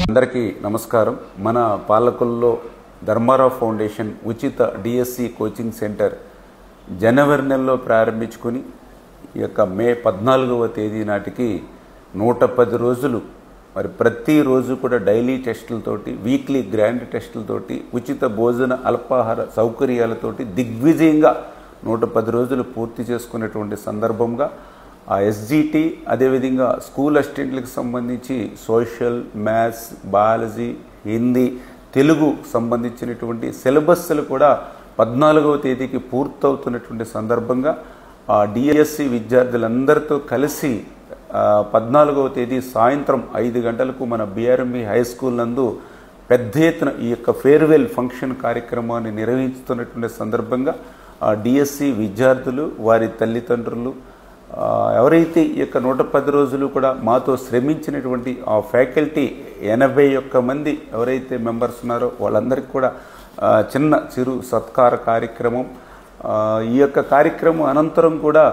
అందరికీ నమస్కారం. మన పాలకుల్లో ధర్మారావు ఫౌండేషన్ ఉచిత డిఎస్సి కోచింగ్ సెంటర్ జనవరి నెలలో ప్రారంభించుకొని ఈ యొక్క మే 14వ తేదీ నాటికి 110 రోజులు మరి ప్రతిరోజు కూడా డైలీ టెస్టులతోటి, వీక్లీ గ్రాండ్ టెస్టులతోటి, ఉచిత భోజన అల్పాహార సౌకర్యాలతోటి దిగ్విజయంగా 110 రోజులు పూర్తి చేసుకునేటువంటి సందర్భంగా ఆ ఎస్జిటి, అదేవిధంగా స్కూల్ అసిస్టెంట్లకు సంబంధించి social, maths, biology, Hindi, Telugu సంబంధించినటువంటి సిలబస్లు కూడా 14వ తేదీకి పూర్తవుతున్నటువంటి సందర్భంగా ఆ డిఎస్సి విద్యార్థులందరితో కలిసి 14వ తేదీ సాయంత్రం 5 గంటలకు మన బిఆర్ఎంబి హై స్కూల్ నందు పెద్ద ఎత్తున ఈ యొక్క ఫేర్వెల్ ఫంక్షన్ కార్యక్రమాన్ని నిర్వహిస్తున్నటువంటి సందర్భంగా ఆ డిఎస్సి విద్యార్థులు, వారి తల్లిదండ్రులు, ఎవరైతే ఈ యొక్క 110 రోజులు కూడా మాతో శ్రమించినటువంటి ఆ ఫ్యాకల్టీ 81 మంది ఎవరైతే మెంబర్స్ ఉన్నారో వాళ్ళందరికీ కూడా చిరు సత్కార కార్యక్రమం. ఈ యొక్క కార్యక్రమం అనంతరం కూడా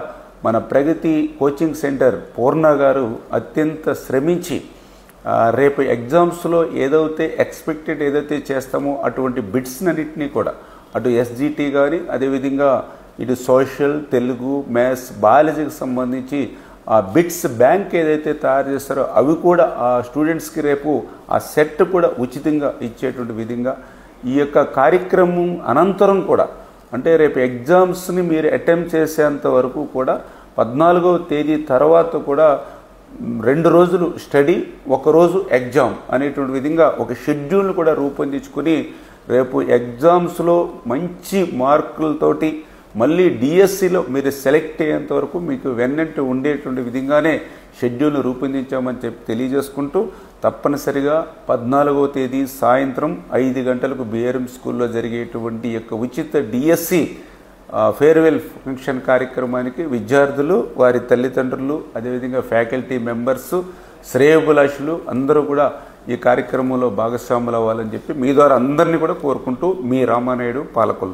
మన ప్రగతి కోచింగ్ సెంటర్ పూర్ణ గారు అత్యంత శ్రమించి రేపు ఎగ్జామ్స్లో ఏదైతే చేస్తామో అటువంటి బిట్స్ అన్నింటినీ కూడా అటు ఎస్జిటి కానీ, అదేవిధంగా ఇటు సోషల్, తెలుగు, మ్యాథ్స్, బయాలజీకి సంబంధించి ఆ బిట్స్ బ్యాంక్ ఏదైతే తయారు చేస్తారో అవి కూడా ఆ స్టూడెంట్స్కి రేపు ఆ సెట్ కూడా ఉచితంగా ఇచ్చేటువంటి విధంగా ఈ యొక్క కార్యక్రమం అనంతరం కూడా, అంటే రేపు ఎగ్జామ్స్ని మీరు అటెంప్ట్ చేసేంత వరకు కూడా 14వ తేదీ తర్వాత కూడా 2 రోజులు స్టడీ, 1 రోజు ఎగ్జామ్ అనేటువంటి విధంగా ఒక షెడ్యూల్ను కూడా రూపొందించుకుని రేపు ఎగ్జామ్స్లో మంచి మార్కులతోటి మళ్ళీ డిఎస్సిలో మీరు సెలెక్ట్ అయ్యేంత వరకు మీకు వెన్నంటి ఉండేటువంటి విధంగానే షెడ్యూల్ను రూపొందించామని చెప్పి తెలియజేసుకుంటూ, తప్పనిసరిగా 14వ తేదీ సాయంత్రం 5 గంటలకు బిఆర్ఎం స్కూల్లో జరిగేటువంటి యొక్క ఉచిత డిఎస్సి ఫేర్వెల్ ఫంక్షన్ కార్యక్రమానికి విద్యార్థులు, వారి తల్లిదండ్రులు, అదేవిధంగా ఫ్యాకల్టీ మెంబర్స్, శ్రేయోభిలాషులు అందరూ కూడా ఈ కార్యక్రమంలో భాగస్వాములు అవ్వాలని చెప్పి మీ ద్వారా అందరినీ కూడా కోరుకుంటూ, మీ రామానాయుడు, పాలకొల్లు.